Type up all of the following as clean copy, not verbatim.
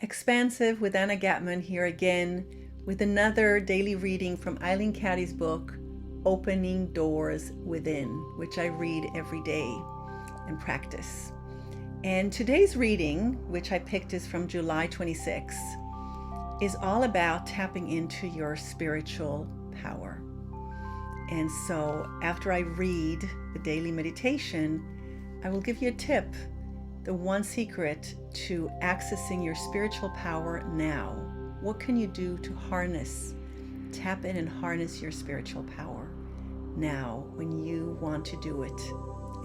Expansive with Anna Gatman here again with another daily reading from Eileen Caddy's book, Opening Doors Within, which I read every day and practice. And today's reading, which I picked is from July 26, is all about tapping into your spiritual power. And so after I read the daily meditation, I will give you a tip, the one secret to accessing your spiritual power now. What can you do to tap in and harness your spiritual power now when you want to do it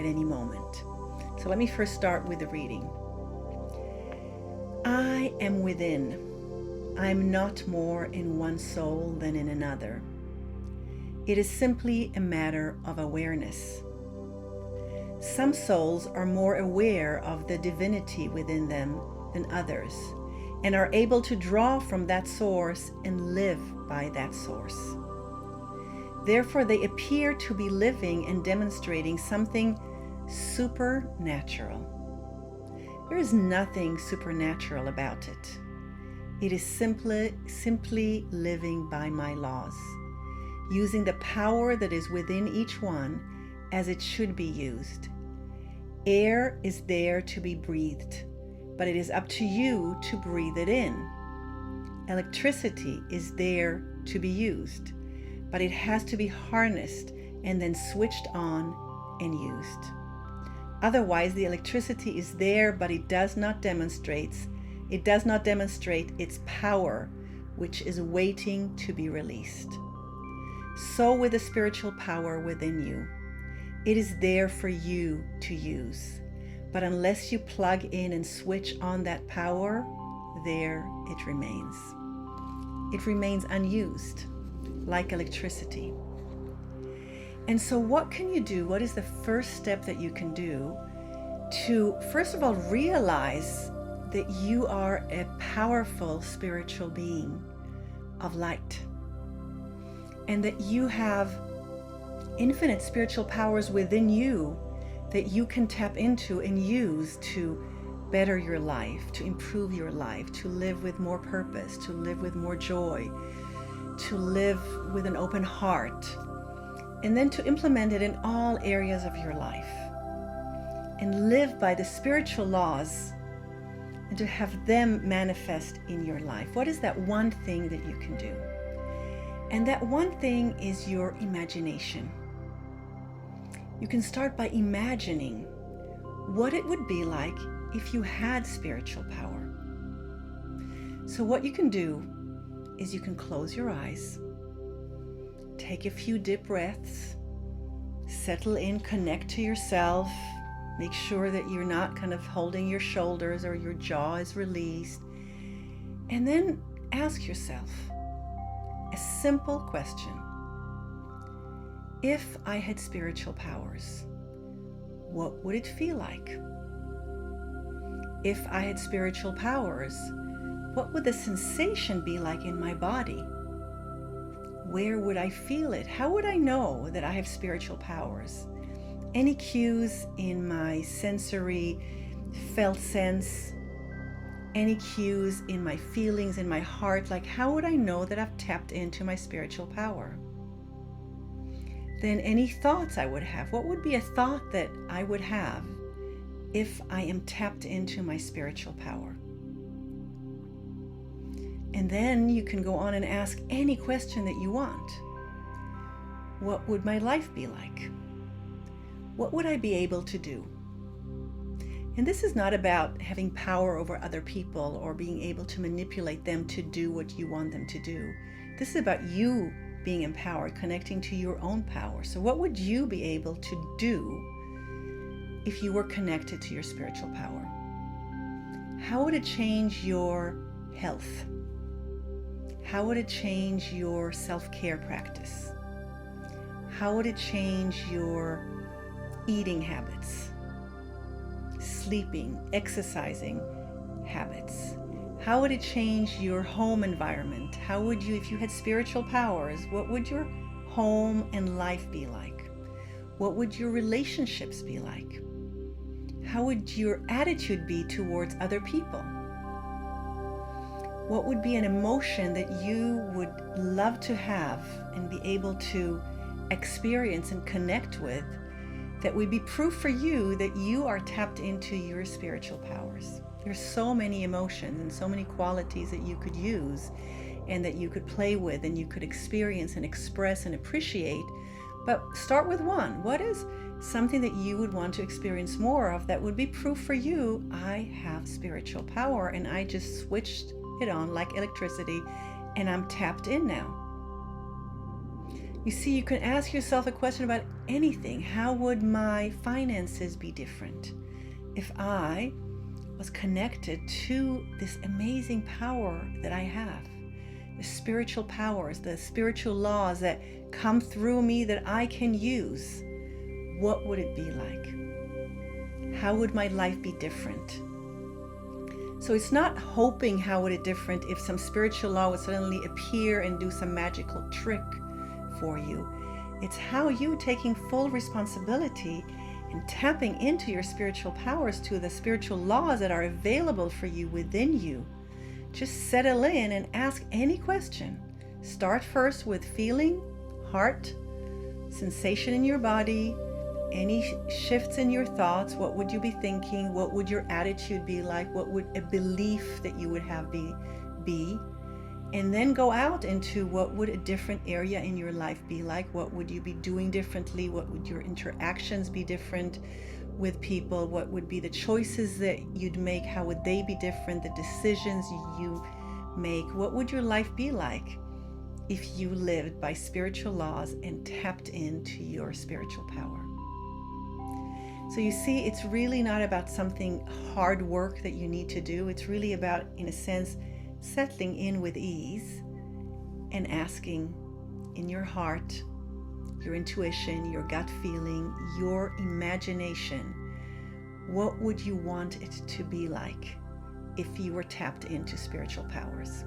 at any moment? So let me first start with the reading. I am within. I am not more in one soul than in another. It is simply a matter of awareness. Some souls are more aware of the divinity within them than others, and are able to draw from that source and live by that source. Therefore, they appear to be living and demonstrating something supernatural. There is nothing supernatural about it. It is simply living by my laws, using the power that is within each one as it should be used. Air is there to be breathed, but it is up to you to breathe it in. Electricity is there to be used, but it has to be harnessed and then switched on and used. Otherwise, the electricity is there, but it does not demonstrate its power, which is waiting to be released. So with the spiritual power within you, it is there for you to use. But unless you plug in and switch on that power, there it remains. It remains unused, like electricity. And so what can you do? What is the first step that you can do to, first of all, realize that you are a powerful spiritual being of light, and that you have infinite spiritual powers within you that you can tap into and use to better your life, to improve your life, to live with more purpose, to live with more joy, to live with an open heart, and then to implement it in all areas of your life and live by the spiritual laws and to have them manifest in your life. What is that one thing that you can do? And that one thing is your imagination. You can start by imagining what it would be like if you had spiritual power. So what you can do is you can close your eyes, take a few deep breaths, settle in, connect to yourself, make sure that you're not kind of holding your shoulders or your jaw is released, and then ask yourself a simple question. If I had spiritual powers, what would it feel like? If I had spiritual powers, what would the sensation be like in my body? Where would I feel it? How would I know that I have spiritual powers? Any cues in my sensory felt sense? Any cues in my feelings, in my heart? Like, how would I know that I've tapped into my spiritual power? Then any thoughts I would have. What would be a thought that I would have if I am tapped into my spiritual power? And then you can go on and ask any question that you want. What would my life be like? What would I be able to do? And this is not about having power over other people or being able to manipulate them to do what you want them to do. This is about you being empowered, connecting to your own power. So what would you be able to do if you were connected to your spiritual power? How would it change your health? How would it change your self-care practice? How would it change your eating habits, sleeping, exercising habits? How would it change your home environment? How would you, if you had spiritual powers, what would your home and life be like? What would your relationships be like? How would your attitude be towards other people? What would be an emotion that you would love to have and be able to experience and connect with, that would be proof for you that you are tapped into your spiritual powers? There's so many emotions and so many qualities that you could use and that you could play with and you could experience and express and appreciate. But start with one. What is something that you would want to experience more of that would be proof for you? I have spiritual power and I just switched it on like electricity and I'm tapped in now. You see, you can ask yourself a question about anything. How would my finances be different if I was connected to this amazing power that I have? The spiritual powers, the spiritual laws that come through me that I can use. What would it be like? How would my life be different? So it's not hoping how would it different if some spiritual law would suddenly appear and do some magical trick for you. It's how you taking full responsibility and tapping into your spiritual powers, to the spiritual laws that are available for you within you. Just settle in and ask any question. Start first with feeling, heart, sensation in your body, any shifts in your thoughts. What would you be thinking? What would your attitude be like? What would a belief that you would have be? And then go out into what would a different area in your life be like? What would you be doing differently? What would your interactions be different with people? What would be the choices that you'd make? How would they be different? The decisions you make? What would your life be like if you lived by spiritual laws and tapped into your spiritual power? So you see, it's really not about something hard work that you need to do. It's really about, in a sense, settling in with ease and asking in your heart, your intuition, your gut feeling, your imagination, what would you want it to be like if you were tapped into spiritual powers?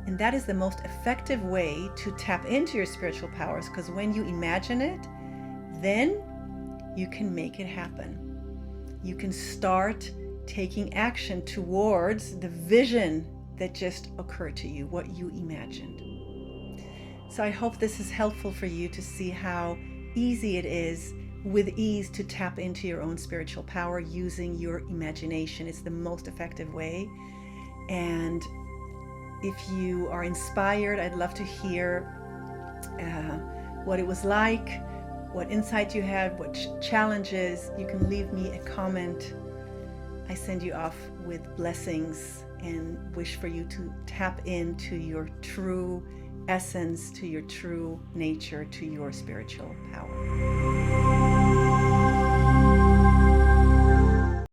And that is the most effective way to tap into your spiritual powers, because when you imagine it, then you can make it happen. You can start taking action towards the vision that just occurred to you, what you imagined. So I hope this is helpful for you to see how easy it is with ease to tap into your own spiritual power using your imagination. It's the most effective way. And if you are inspired, I'd love to hear what it was like, what insight you had, what challenges. You can leave me a comment. I send you off with blessings and wish for you to tap into your true essence, to your true nature, to your spiritual power.